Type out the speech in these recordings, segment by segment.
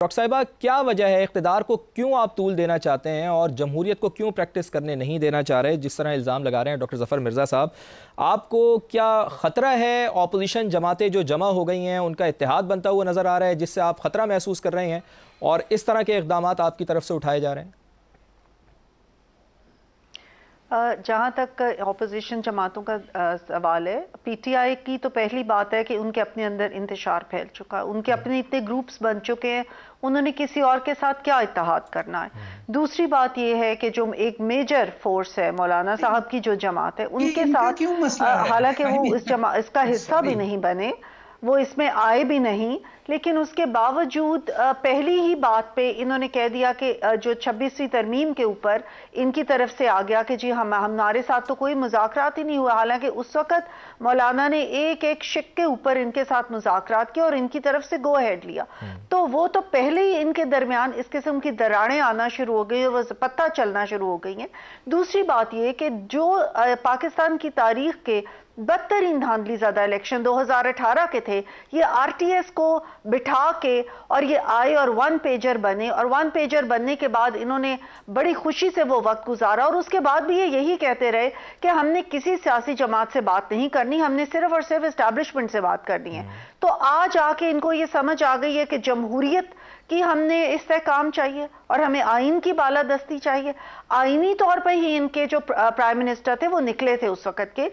Doctor साहिबा, क्या वजह है, इक़्तिदार को क्यों आप तूल देना चाहते हैं और जमहूरियत को क्यों प्रैक्टिस करने नहीं देना चाह रहे, जिस तरह इल्ज़ाम लगा रहे हैं डॉक्टर ज़फ़र मिर्ज़ा साहब? आपको क्या ख़तरा है ऑपोजिशन जमातें जो जमा हो गई हैं उनका इत्तेहाद बनता हुआ नज़र आ रहा है, जिससे आप ख़तरा महसूस कर रहे हैं और इस तरह के इक़दाम आपकी तरफ से उठाए जा रहे हैं? जहाँ तक ऑपोजिशन जमातों का सवाल है, पीटीआई की तो पहली बात है कि उनके अपने अंदर इंतशार फैल चुका है, उनके अपने इतने ग्रुप्स बन चुके हैं, उन्होंने किसी और के साथ क्या इत्तेहाद करना है। दूसरी बात यह है कि जो एक मेजर फोर्स है मौलाना साहब की जो जमात है उनके साथ, हालांकि वो इसका हिस्सा भी नहीं बने, वो इसमें आए भी नहीं, लेकिन उसके बावजूद पहली ही बात पे इन्होंने कह दिया कि जो 26वीं तरमीम के ऊपर इनकी तरफ से आ गया कि जी हमारे साथ तो कोई मुज़ाकरात ही नहीं हुआ। हालांकि उस वक्त मौलाना ने एक एक शिक के ऊपर इनके साथ मुज़ाकरात किया और इनकी तरफ से गो अहेड लिया। तो वो तो पहले ही इनके दरमियान इस किस्म की दरारें आना शुरू हो गई, वो पता चलना शुरू हो गई हैं। दूसरी बात यह कि जो पाकिस्तान की तारीख के बदतरीन धांधली ज़्यादा इलेक्शन 2018 के थे, ये आरटीएस को बिठा के और ये आए और वन पेजर बने, और वन पेजर बनने के बाद इन्होंने बड़ी खुशी से वो वक्त गुजारा और उसके बाद भी ये यही कहते रहे कि हमने किसी सियासी जमात से बात नहीं करनी, हमने सिर्फ और सिर्फ एस्टैब्लिशमेंट से बात करनी है। तो आज आके इनको ये समझ आ गई है कि जमहूरियत कि हमने इस्तेहकाम चाहिए और हमें आइन की बालादस्ती चाहिए। आइनी तौर पर ही इनके जो प्राइम मिनिस्टर थे वो निकले थे उस वक्त के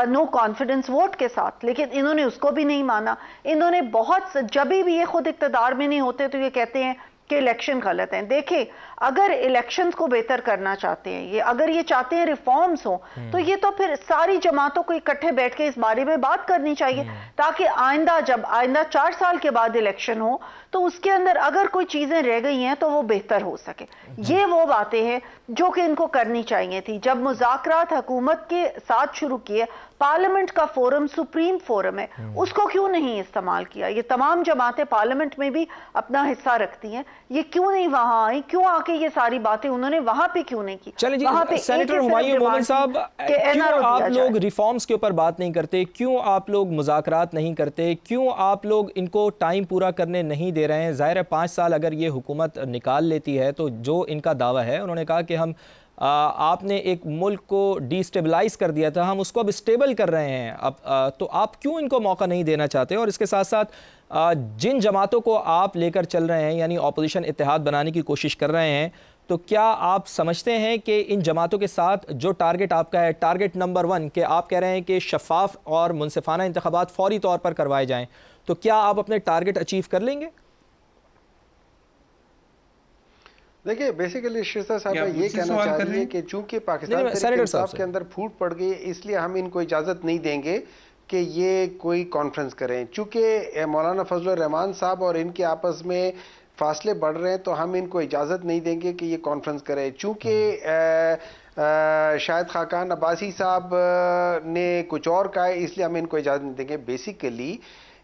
नो कॉन्फिडेंस वोट के साथ, लेकिन इन्होंने उसको भी नहीं माना। इन्होंने बहुत, जब भी ये खुद इक़्तिदार में नहीं होते तो ये कहते हैं कि इलेक्शन गलत हैं। देखें, अगर इलेक्शंस को बेहतर करना चाहते हैं ये, अगर ये चाहते हैं रिफॉर्म्स हो, तो ये तो फिर सारी जमातों को इकट्ठे बैठ के इस बारे में बात करनी चाहिए, ताकि आइंदा जब 4 साल के बाद इलेक्शन हो तो उसके अंदर अगर कोई चीजें रह गई हैं तो वो बेहतर हो सके। ये वो बातें हैं जो कि इनको करनी चाहिए थी। जब मुज़ाकरात हुकूमत के साथ शुरू किए, पार्लियामेंट का फोरम सुप्रीम फोरम है, उसको क्यों नहीं इस्तेमाल किया? ये तमाम जमातें पार्लियामेंट में भी अपना हिस्सा रखती हैं, ये क्यों नहीं वहां आई? क्यों आके ये सारी बातें उन्होंने वहां पे क्यों नहीं की? चलिए जी, सेनेटर हुमायूं मोमिन साहब, क्यों आप लोग रिफॉर्म्स के ऊपर बात नहीं करते? क्यों आप लोग मुज़ाकरात नहीं करते? क्यों आप लोग इनको टाइम पूरा करने नहीं दे रहे हैं? ज़ाहिर है 5 साल अगर ये हुकूमत निकाल लेती है तो जो इनका दावा है, उन्होंने कहा कि हम आपने एक मुल्क को डिस्टेबलाइज कर दिया था, हम उसको अब स्टेबल कर रहे हैं। अब तो आप क्यों इनको मौका नहीं देना चाहते? और इसके साथ साथ जिन जमातों को आप लेकर चल रहे हैं, यानी अपोजिशन इत्तेहाद बनाने की कोशिश कर रहे हैं, तो क्या आप समझते हैं कि इन जमातों के साथ जो टारगेट आपका है, टारगेट नंबर 1, कि आप कह रहे हैं कि शफाफ और मुनसिफाना इंतखाबात फौरी तौर पर करवाए जाएँ, तो क्या आप अपने टारगेट अचीव कर लेंगे? देखिए, बेसिकली शिरसा साहब ये कहना चाह रही है कि चूंकि पाकिस्तान के अंदर फूट पड़ गई, इसलिए हम इनको इजाजत नहीं देंगे कि ये कोई कॉन्फ्रेंस करें। चूंकि मौलाना फजलुर रहमान साहब और इनके आपस में फासले बढ़ रहे हैं, तो हम इनको इजाजत नहीं देंगे कि ये कॉन्फ्रेंस करें। चूंकि शायद खाकान अब्बासी साहब ने कुछ और कहा है, इसलिए हम इनको इजाजत नहीं देंगे। बेसिकली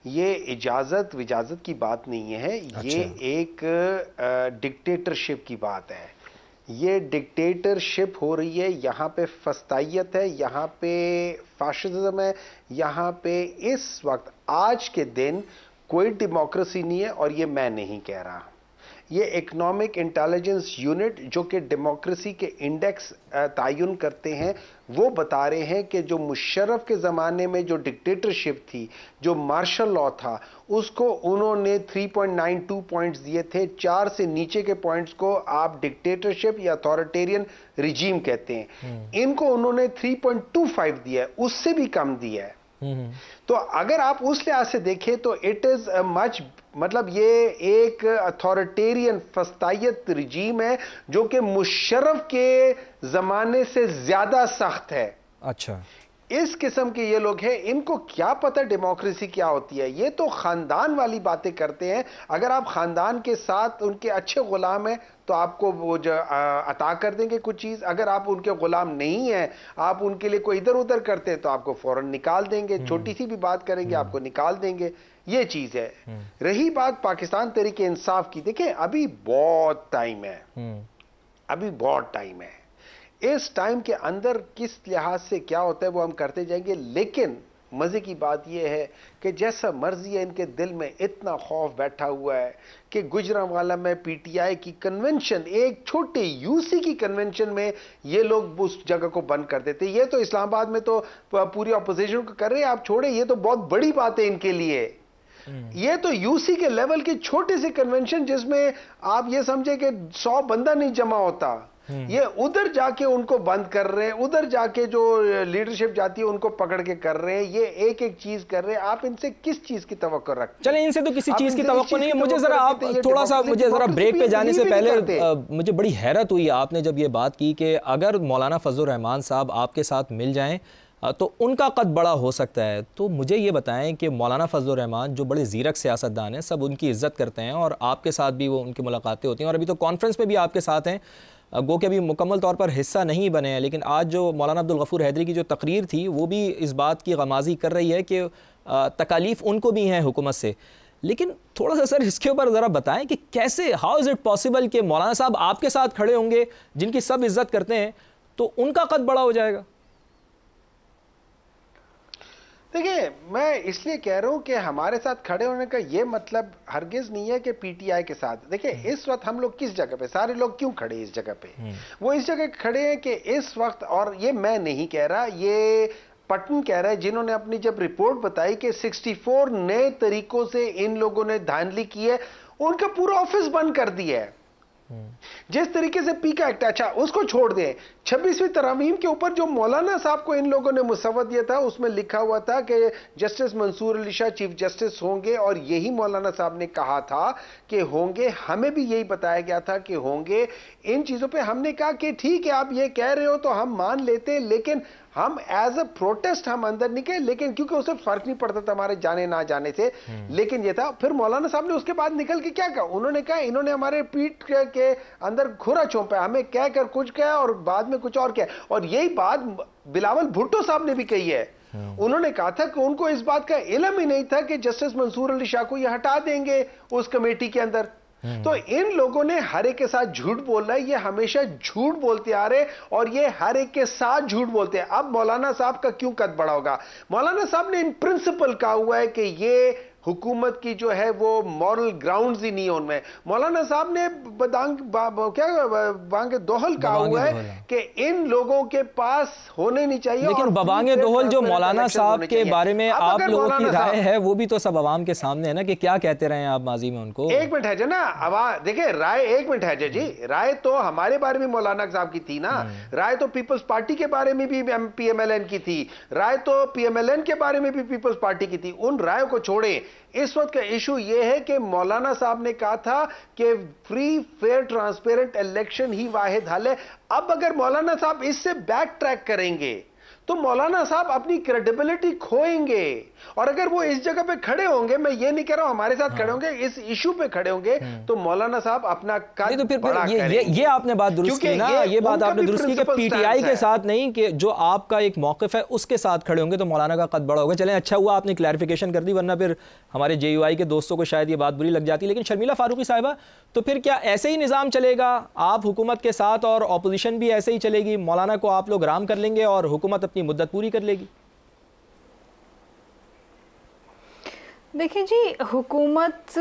ये इजाजत विजाजत की बात नहीं है, ये एक डिक्टेटरशिप की बात है। ये डिक्टेटरशिप हो रही है, यहाँ पे फस्तायत है, यहाँ पे फाशिज्म है, यहाँ पे इस वक्त आज के दिन कोई डेमोक्रेसी नहीं है। और ये मैं नहीं कह रहा, ये इकोनॉमिक इंटेलिजेंस यूनिट जो कि डेमोक्रेसी के इंडेक्स तयन करते हैं, वो बता रहे हैं कि जो मुशर्रफ के ज़माने में जो डिक्टेटरशिप थी, जो मार्शल लॉ था, उसको उन्होंने 3.92 पॉइंट्स दिए थे। 4 से नीचे के पॉइंट्स को आप डिक्टेटरशिप या अथॉरिटेरियन रिजीम कहते हैं। इनको उन्होंने 3.25 दिया है, उससे भी कम दिया है। तो अगर आप उस लिहाज से देखें तो इट इज मच, मतलब ये एक अथॉरिटेरियन फस्तायत रिजीम है जो कि मुशर्रफ के जमाने से ज्यादा सख्त है। अच्छा, इस किस्म के ये लोग हैं, इनको क्या पता डेमोक्रेसी क्या होती है? ये तो खानदान वाली बातें करते हैं। अगर आप खानदान के साथ उनके अच्छे गुलाम हैं तो आपको वो अता कर देंगे कुछ चीज। अगर आप उनके गुलाम नहीं हैं, आप उनके लिए कोई इधर उधर करते हैं, तो आपको फौरन निकाल देंगे। छोटी सी भी बात करेंगे आपको निकाल देंगे। ये चीज है। रही बात पाकिस्तान तहरीक इंसाफ की, देखिए अभी बहुत टाइम है, अभी बहुत टाइम है। इस टाइम के अंदर किस लिहाज से क्या होता है वो हम करते जाएंगे, लेकिन मजे की बात यह है कि जैसा मर्जी है इनके दिल में इतना खौफ बैठा हुआ है कि गुजरांवाला में पीटीआई की कन्वेंशन, एक छोटे यूसी की कन्वेंशन में ये लोग उस जगह को बंद कर देते। ये तो इस्लामाबाद में तो पूरी अपोजिशन को कर रहे हैं, आप छोड़े, ये तो बहुत बड़ी बात है इनके लिए। ये तो यूसी के लेवल की छोटी सी कन्वेंशन जिसमें आप ये समझे कि 100 बंदा नहीं जमा होता, ये उधर जाके उनको बंद कर रहे हैं, उधर जाके जो लीडरशिप जाती है उनको पकड़ के कर रहे हैं, ये एक एक चीज कर रहे हैं। आप इनसे किस चीज की तवक्को रखते हैं? चलें, इनसे तो किसी चीज की तवक्को नहीं है। मुझे जरा आप थोड़ा सा, मुझे जरा ब्रेक पे जाने से पहले मुझे बड़ी हैरत हुई आपने जब ये बात की कि अगर मौलाना फजलुर रहमान साहब आपके साथ मिल जाएं तो उनका कद बड़ा हो सकता है। तो मुझे ये बताएं कि मौलाना फजलुर रहमान जो बड़े ज़ीरक सियासतदान हैं, सब उनकी इज़्ज़त करते हैं और आपके साथ भी वो उनकी मुलाकातें होती हैं और अभी तो कॉन्फ्रेंस में भी आपके साथ हैं, गो के अभी मुकम्मल तौर पर हिस्सा नहीं बने हैं, लेकिन आज जो मौलाना अब्दुल गफूर हैदरी की जो तकरीर थी वो भी इस बात की गमाज़ी कर रही है कि तकालीफ उनको भी हैं हुकूमत से। लेकिन थोड़ा सा सर इसके ऊपर ज़रा बताएं कि कैसे, हाउ इज़ इट पॉसिबल कि मौलाना साहब आपके साथ खड़े होंगे जिनकी सब इज़्ज़त करते हैं तो उनका कद बड़ा हो जाएगा? देखिए, मैं इसलिए कह रहा हूं कि हमारे साथ खड़े होने का यह मतलब हरगिज नहीं है कि पीटीआई के साथ। देखिए, इस वक्त हम लोग किस जगह पे, सारे लोग क्यों खड़े इस जगह पे? वो इस जगह खड़े हैं कि इस वक्त, और ये मैं नहीं कह रहा, ये पटन कह रहा है, जिन्होंने अपनी जब रिपोर्ट बताई कि 64 नए तरीकों से इन लोगों ने धांधली की है, उनका पूरा ऑफिस बंद कर दिया है। जिस तरीके से पीका एक्ट, अच्छा उसको छोड़ दें, 26वीं तरमीम के ऊपर जो मौलाना साहब को इन लोगों ने मुसव्वद दिया था उसमें लिखा हुआ था कि justice Mansoor Ali Shah chief justice होंगे, और यही मौलाना साहब ने कहा था कि होंगे। हमें भी यही बताया गया था कि होंगे। इन चीजों पे हमने कहा कि ठीक है, आप ये कह रहे हो तो हम मान लेते, लेकिन हम एज अ प्रोटेस्ट हम अंदर निकले, लेकिन क्योंकि उससे फर्क नहीं पड़ता था हमारे जाने ना जाने से, लेकिन ये था। फिर मौलाना साहब ने उसके बाद निकल के क्या कहा, उन्होंने कहा इन्होंने हमारे पीठ के अंदर खुरा चौंपा, हमें कहकर कुछ कहा और बाद में कुछ और कहा। और यही बात बिलावल भुट्टो साहब ने भी कही है। उन्होंने कहा था कि उनको इस बात का इल्म ही नहीं था कि जस्टिस मंसूर अली शाह को ये हटा देंगे उस कमेटी के अंदर। तो इन लोगों ने हर एक के साथ झूठ बोलना है, ये हमेशा झूठ बोलते आ रहे और ये हर एक के साथ झूठ बोलते हैं। अब मौलाना साहब का क्यों कद बड़ा होगा? मौलाना साहब ने इन प्रिंसिपल कहा हुआ है कि ये हुकूमत की जो है वो मॉरल ग्राउंड्स ही नहीं है उनमें। मौलाना साहब ने बांगे दोहल कहा हुआ है कि इन लोगों के पास होने नहीं चाहिए। लेकिन बबांगे दोहल जो मौलाना साहब के बारे में आप लोगों की राय है वो भी तो सब आवाम के सामने है ना, कि क्या कहते रहे आप माजी में उनको। एक मिनट है जो ना, अब देखिए राय, एक मिनट है जी, राय तो हमारे बारे में मौलाना साहब की थी ना, राय तो पीपल्स पार्टी के बारे में भी पीएमएलएन की थी, राय तो पीएमएलएन के बारे में भी पीपल्स पार्टी की थी। उन रायों को छोड़े, इस वक्त का इशू यह है कि मौलाना साहब ने कहा था कि फ्री फेयर ट्रांसपेरेंट इलेक्शन ही वाहिद हल है। अब अगर मौलाना साहब इससे बैक ट्रैक करेंगे तो मौलाना साहब अपनी क्रेडिबिलिटी खोएंगे। और अगर वो इस जगह पे खड़े होंगे, मैं ये नहीं कह रहा हूं हमारे साथ खड़े होंगे, इस इशू पे खड़े होंगे, तो मौलाना साहब अपना कद तो फिर बड़ा ये आपने बात दुरुस्त की ना, ये बात आपने दुरुस्त की कि पीटीआई के साथ नहीं, कि जो आपका एक मौकिफ है उसके साथ खड़े होंगे तो मौलाना का कद बड़ा होगा। चलें, अच्छा हुआ आपने क्लैरिफिकेशन कर दी, वरना फिर हमारे जेयूआई के दोस्तों को शायद ये बात बुरी लग जाती। लेकिन शर्मिला फारूकी साहिबा, तो फिर क्या ऐसे ही निज़ाम चलेगा? आप हुकूमत के साथ और अपोजिशन भी ऐसे ही चलेगी? मौलाना को आप लोग राम कर लेंगे और हुकूमत अपनी मुद्दत पूरी कर लेगी? देखिए जी, हुकूमत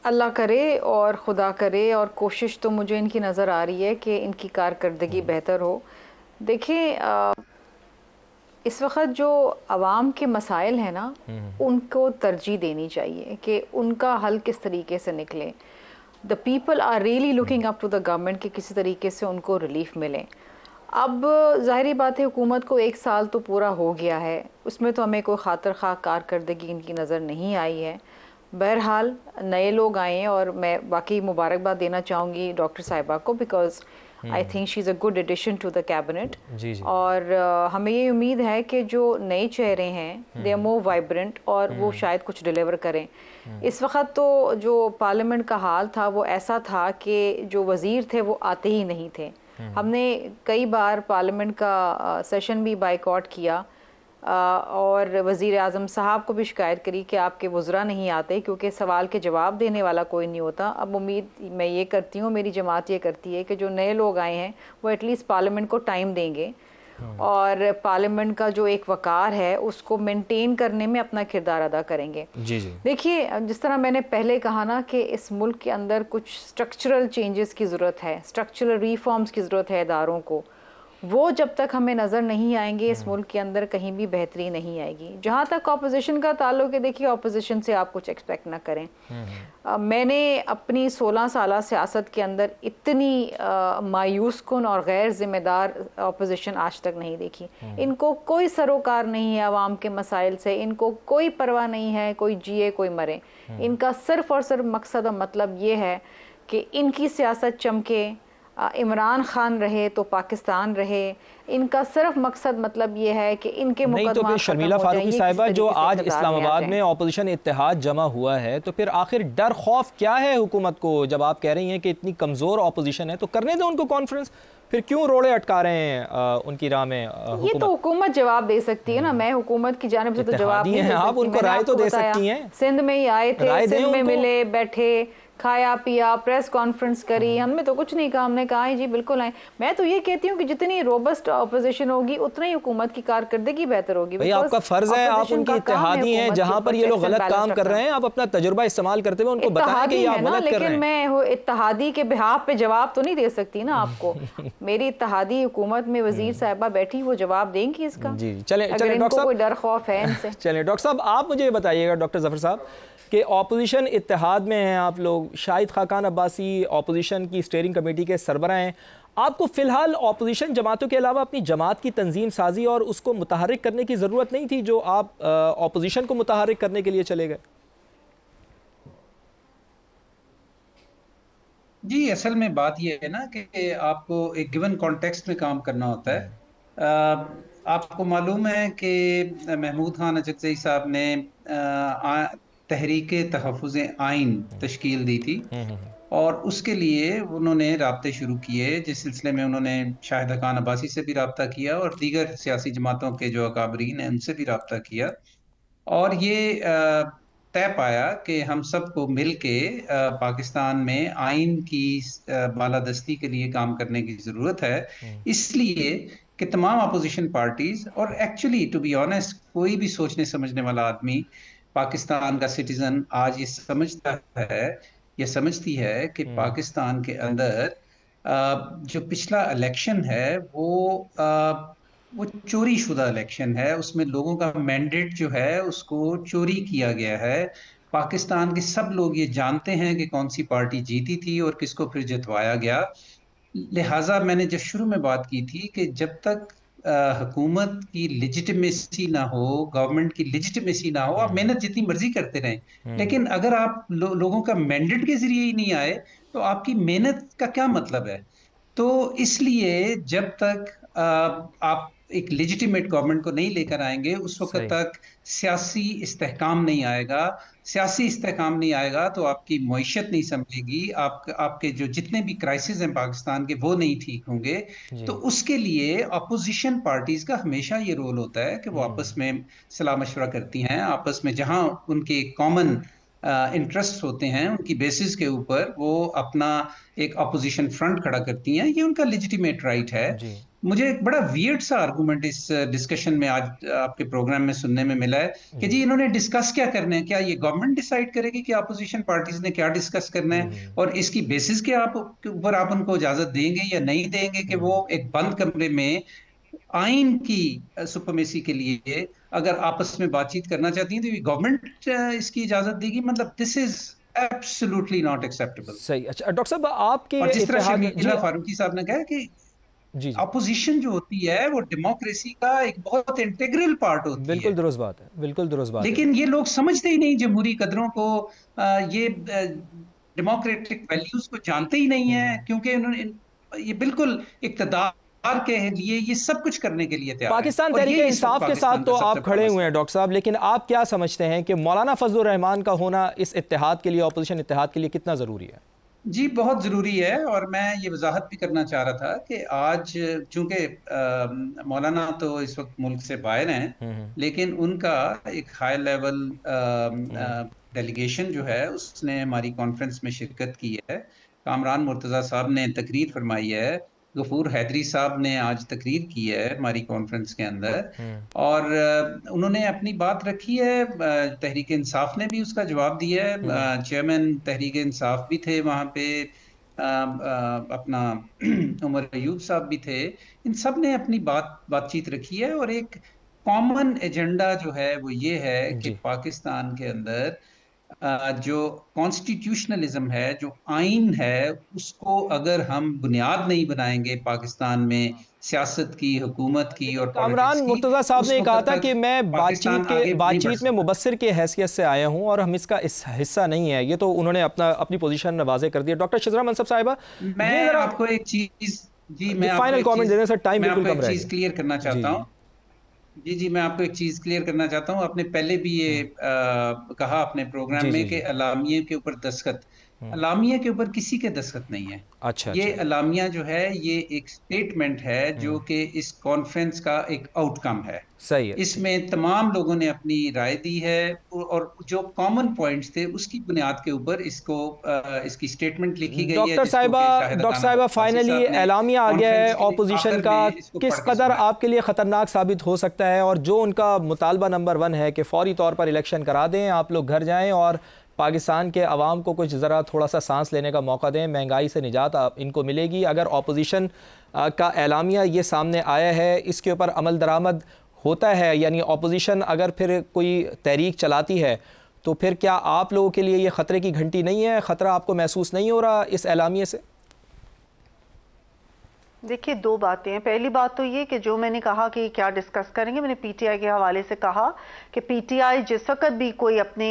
अल्लाह करे और खुदा करे, और कोशिश तो मुझे इनकी नज़र आ रही है कि इनकी कारकर्दगी बेहतर हो। देखिए, इस वक्त जो आवाम के मसाइल हैं ना, उनको तरजीह देनी चाहिए कि उनका हल किस तरीके से निकले। The people are really looking up to the government कि किसी तरीके से उनको रिलीफ मिले। अब ज़ाहिरी बात है, हुकूमत को 1 साल तो पूरा हो गया है, उसमें तो हमें कोई खातर खा कारकर्दगी इनकी नज़र नहीं आई है। बहरहाल नए लोग आए हैं और मैं वाकई मुबारकबाद देना चाहूँगी डॉक्टर साहिबा को, because I think she is a good addition to the cabinet. और हमें ये उम्मीद है कि जो नए चेहरे हैं दे आर मोर वाइब्रेंट और वो शायद कुछ डिलीवर करें। इस वक्त तो जो पार्लियामेंट का हाल था वो ऐसा था कि जो वज़ीर थे वो आते ही नहीं थे। हमने कई बार पार्लियामेंट का सेशन भी बाइकआउट किया और वज़ीर आज़म साहब को भी शिकायत करी कि आपके वज़रा नहीं आते क्योंकि सवाल के जवाब देने वाला कोई नहीं होता। अब उम्मीद मैं ये करती हूँ, मेरी जमात ये करती है कि जो नए लोग आए हैं वो एटलीस्ट पार्लियामेंट को टाइम देंगे। और पार्लियामेंट का जो एक वकार है उसको मेंटेन करने में अपना किरदार अदा करेंगे। जी जी। देखिए, जिस तरह मैंने पहले कहा ना कि इस मुल्क के अंदर कुछ स्ट्रक्चरल चेंजेस की ज़रूरत है, स्ट्रक्चरल रिफॉर्म्स की ज़रूरत है इदारों को, वो जब तक हमें नज़र नहीं आएंगे इस मुल्क के अंदर कहीं भी बेहतरी नहीं आएगी। जहाँ तक ऑपोजिशन का ताल्लुक है, देखिए ऑपोजिशन से आप कुछ एक्सपेक्ट ना करें। मैंने अपनी 16 साल सियासत के अंदर इतनी मायूस कुन और गैर जिम्मेदार ऑपोजिशन आज तक नहीं देखी। इनको कोई सरोकार नहीं है आवाम के मसाइल से, इनको कोई परवाह नहीं है कोई जिए कोई मरे। इनका सिर्फ और सिर्फ मकसद और मतलब ये है कि इनकी सियासत चमके, इमरान खान रहे तो पाकिस्तान रहे। इनका सिर्फ मकसद मतलब ये है कि इनके नहीं तो फिर शर्मिला फारूकी साहिबा, जो आज इस्लामाबाद में ऑपोजिशन इत्तेहाद जमा हुआ है, तो फिर आखिर डर खौफ क्या है हुकूमत को? जब आप कह रही हैं कि इतनी कमज़ोर ऑपोजिशन है तो करने दें उनको कॉन्फ्रेंस, फिर क्यों रोड़े अटका रहे हैं उनकी राह में? ये तो हुकूमत जवाब दे सकती है ना, मैं हुकूमत की जानिब से तो जवाब नहीं दे सकती। आप उनको राय तो दे सकती हैं। सिंध में ही आए थे, सिंध में मिले, बैठे, खाया पिया, प्रेस कॉन्फ्रेंस करी, हमने तो कुछ नहीं कहा। हमने कहा है जी बिल्कुल आए। मैं तो ये कहती हूँ कि जितनी रोबस्ट ऑपोजिशन होगी उतनी हुकूमत की कारकर्दगी बेहतर होगी। भाई आपका फर्ज है, आप उनकी इत्तेहादी हैं, जहाँ पर ये लोग गलत काम कर रहे हैं आप अपना तजुर्बा इस्तेमाल करते हुए उनको बताएं कि आप गलत कर रहे हैं। लेकिन मैं इत्तेहादी के बिहाफ पे जवाब तो नहीं दे सकती ना आपको। मेरी इत्तेहादी हुकूमत में वजीर साहिबा बैठी, वो जवाब देंगी इसका। जी चले डॉक्टर साहब, कोई डर खौफ है इनसे। चलिए डॉक्टर साहब, आप मुझे बताइएगा डॉक्टर जफर साहब कि ऑपोजिशन इत्तेहाद में हैं आप लोग, शाहिद खाकान अब्बासी ऑपोजिशन की स्टीयरिंग कमेटी के सरबराह हैं। आपको फ़िलहाल ऑपोजिशन जमातों के अलावा अपनी जमात की तंजीम साजी और उसको मुतहर्रिक करने की ज़रूरत नहीं थी, जो आप ऑपोजिशन को मुतहर्रिक करने के लिए चले गए? जी, असल में बात यह है ना कि आपको एक गिवन कॉन्टेक्स्ट में काम करना होता है। आपको मालूम है कि महमूद खान अचकज़ई साहब ने तहरीक तहफ़्फ़ुज़ आइन तश्कील दी थी और उसके लिए उन्होंने राब्ते शुरू किए, जिस सिलसिले में उन्होंने शाहिद खान अब्बासी से भी राब्ता किया और दीगर सियासी जमातों के जो अकाबरीन हैं उनसे भी राब्ता किया और ये तय पाया कि हम सबको मिल के पाकिस्तान में आइन की बालादस्ती के लिए काम करने की ज़रूरत है। इसलिए कि तमाम अपोजिशन पार्टीज और एक्चुअली टू बी ऑनेस्ट कोई भी सोचने समझने वाला आदमी, पाकिस्तान का सिटीजन आज ये समझता है या समझती है कि पाकिस्तान के अंदर जो पिछला इलेक्शन है वो चोरी शुदा इलेक्शन है। उसमें लोगों का मैंडेट जो है उसको चोरी किया गया है। पाकिस्तान के सब लोग ये जानते हैं कि कौन सी पार्टी जीती थी और किसको फिर जितवाया गया। लिहाजा मैंने जब शुरू में बात की थी कि जब तक हुकूमत की लेजिटिमेसी ना हो, गवर्नमेंट की लेजिटिमेसी ना हो, आप मेहनत जितनी मर्जी करते रहें, लेकिन अगर आप लोगों का मैंडेट के जरिए ही नहीं आए तो आपकी मेहनत का क्या मतलब है? तो इसलिए जब तक आप एक लेजिटिमेट गवर्नमेंट को नहीं लेकर आएंगे उस वक्त तक सियासी इस्तेहकाम नहीं आएगा। सियासी इस्तेहकाम नहीं आएगा तो आपकी मईशत नहीं संभलेगी, आपके जो जितने भी क्राइसिस हैं पाकिस्तान के वो नहीं ठीक होंगे। तो उसके लिए अपोजिशन पार्टीज का हमेशा ये रोल होता है कि वो आपस में सलाह मशवरा करती हैं, आपस में जहां उनके कॉमन इंटरेस्ट होते हैं उनकी बेसिस के ऊपर वो अपना एक अपोजिशन फ्रंट खड़ा करती हैं। ये उनका लेजिटिमेट राइट है। मुझे एक बड़ा वियर्ड सा आर्गुमेंट इस डिस्कशन में आज आपके प्रोग्राम में सुनने में मिला है कि जी इन्होंने डिस्कस क्या करना है, क्या ये गवर्नमेंट डिसाइड करेगी कि अपोजिशन पार्टीज ने क्या डिस्कस करना है और इसकी बेसिस के ऊपर आप उनको इजाजत देंगे या नहीं देंगे कि वो एक बंद कमरे में आइन की सुपरमेसी के लिए अगर आपस में बातचीत करना चाहती हैं तो ये गवर्नमेंट इसकी इजाजत देगी। मतलब this is absolutely not acceptable. सही। अच्छा डॉक्टर साहब, आपके और जिस तरह शर्मिला फारूकी साहब ने कहा कि अपोजिशन जो होती है वो डेमोक्रेसी का एक बहुत इंटीग्रल पार्ट होती है। बिल्कुल दुरुस्त बात है, बिल्कुल दुरुस्त बात है। लेकिन ये लोग समझते ही नहीं जमहूरी कदरों को, ये डेमोक्रेटिक वैल्यूज को जानते ही नहीं है, क्योंकि उन्होंने ये बिल्कुल इक़्तिदार के लिए ये सब कुछ करने के लिए तैयार है। पाकिस्तान तहरीक इंसाफ के साथ तो आप खड़े हुए हैं डॉक्टर साहब, लेकिन आप क्या समझते हैं कि मौलाना फजलुर रहमान का होना इस इत्तेहाद के लिए, ऑपोजिशन इत्तेहाद के लिए कितना ज़रूरी है? जी बहुत ज़रूरी है और मैं ये वजाहत भी करना चाह रहा था कि आज चूंकि मौलाना तो इस वक्त मुल्क से बाहर हैं, लेकिन उनका एक हाई लेवल डेलीगेशन जो है उसने हमारी कॉन्फ्रेंस में शिरकत की है। कामरान मुर्तज़ा साहब ने तकरीर फरमाई है गफूर हैदरी साहब ने आज तकरीर की है हमारी कॉन्फ्रेंस के अंदर, और उन्होंने अपनी बात रखी है। तहरीक इंसाफ ने भी उसका जवाब दिया है, चेयरमैन तहरीक इंसाफ भी थे वहाँ पे, अपना उमर अयूब साहब भी थे। इन सब ने अपनी बातचीत रखी है, और एक कॉमन एजेंडा जो है वो ये है कि पाकिस्तान के अंदर जो कॉन्स्टिट्यूशनलिज्म है, जो आइन है, उसको अगर हम बुनियाद नहीं बनाएंगे पाकिस्तान में सियासत की, हुकूमत की और कामरान मुर्तज़ा साहब ने कहा था कि मैं बातचीत में मुबस्सिर के हैसियत से आया हूं और हम इसका हिस्सा नहीं है। ये तो उन्होंने अपनी पोजीशन वाज़े कर दी। डॉक्टर शिजरा मनसब साहिबा, मैं आपको एक चीज फाइनल कमेंट देने से टाइम बिल्कुल कम रहेगा। चीज क्लियर करना चाहता हूँ। जी, मैं आपको एक चीज क्लियर करना चाहता हूँ। आपने पहले भी ये कहा अपने प्रोग्राम में कि अलामिया के ऊपर दस्तखत, अलामिया के ऊपर किसी के दस्तखत नहीं है। ये अलामिया जो है ये एक स्टेटमेंट है जो कि इस कॉन्फ्रेंस का एक आउटकम है। सही है। इसमें तमाम लोगों ने अपनी राय दी है, और जो कॉमन पॉइंट्स थे उसकी बुनियाद के ऊपर इसकी स्टेटमेंट लिखी गई है। डॉक्टर साहिबा फाइनली एलामिया आ गया है ऑपोजिशन का, किस कदर आपके लिए खतरनाक साबित हो सकता है? और जो उनका मुतालबा नंबर 1 है कि फौरी तौर पर इलेक्शन करा दें, आप लोग घर जाएं और पाकिस्तान के अवाम को कुछ ज़रा थोड़ा सा सांस लेने का मौका दें, महंगाई से निजात इनको मिलेगी। अगर ऑपोजिशन का एलामिया ये सामने आया है, इसके ऊपर अमल दरामद होता है, यानी ऑपोजिशन अगर फिर कोई तहरीक चलाती है, तो फिर क्या आप लोगों के लिए ये ख़तरे की घंटी नहीं है? ख़तरा आपको महसूस नहीं हो रहा इस एलामिया से? देखिए, दो बातें हैं। पहली बात तो ये कि जो मैंने कहा कि क्या डिस्कस करेंगे, मैंने पीटीआई के हवाले से कहा कि पीटीआई जिस वक्त भी कोई अपने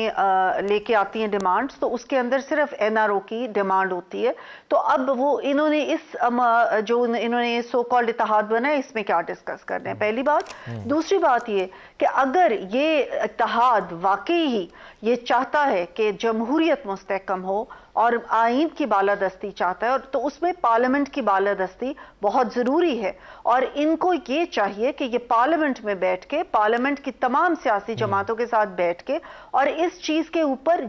लेके आती है डिमांड्स, तो उसके अंदर सिर्फ एनआरओ की डिमांड होती है। तो अब वो इन्होंने इन्होंने सो कॉल्ड इत्तेहाद बनाया, इसमें क्या डिस्कस कर रहे हैं, पहली बात। दूसरी बात ये कि अगर ये इत्तेहाद वाकई ही ये चाहता है कि जमहूरियत मुस्तहकम हो और आइन की बालादस्ती चाहता है, और तो उसमें पार्लियामेंट की बालादस्ती बहुत ज़रूरी है। और इनको ये चाहिए कि ये पार्लियामेंट में बैठ के, पार्लियामेंट की तमाम सियासी जमातों के साथ बैठ के, और इस चीज़ के ऊपर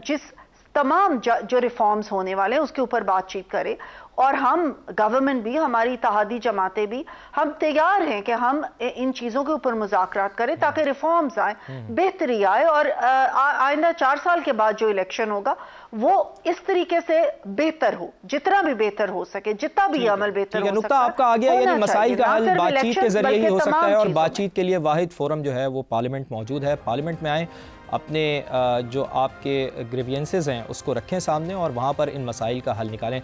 तमाम जो रिफॉर्म्स होने वाले हैं उसके ऊपर बातचीत करें। और हम गवर्नमेंट भी, हमारी इत्तेहादी जमातें भी, हम तैयार हैं कि हम इन चीज़ों के ऊपर मुज़ाकरात करें ताकि रिफॉर्म्स आए, बेहतरी आए, और आइंदा 4 साल के बाद जो इलेक्शन होगा वो इस तरीके से बेहतर हो, जितना भी बेहतर हो सके, जितना भी अमल बेहतर हो सकता है। आपका आ गया, यानी मसाइल का हल बातचीत के जरिए ही हो सकता है, और बातचीत के लिए वाहिद फोरम जो है वो पार्लियामेंट मौजूद है। पार्लियामेंट में आए, अपने जो आपके ग्रीवियंसेस हैं उसको रखें सामने और वहाँ पर इन मसाइल का हल निकालें।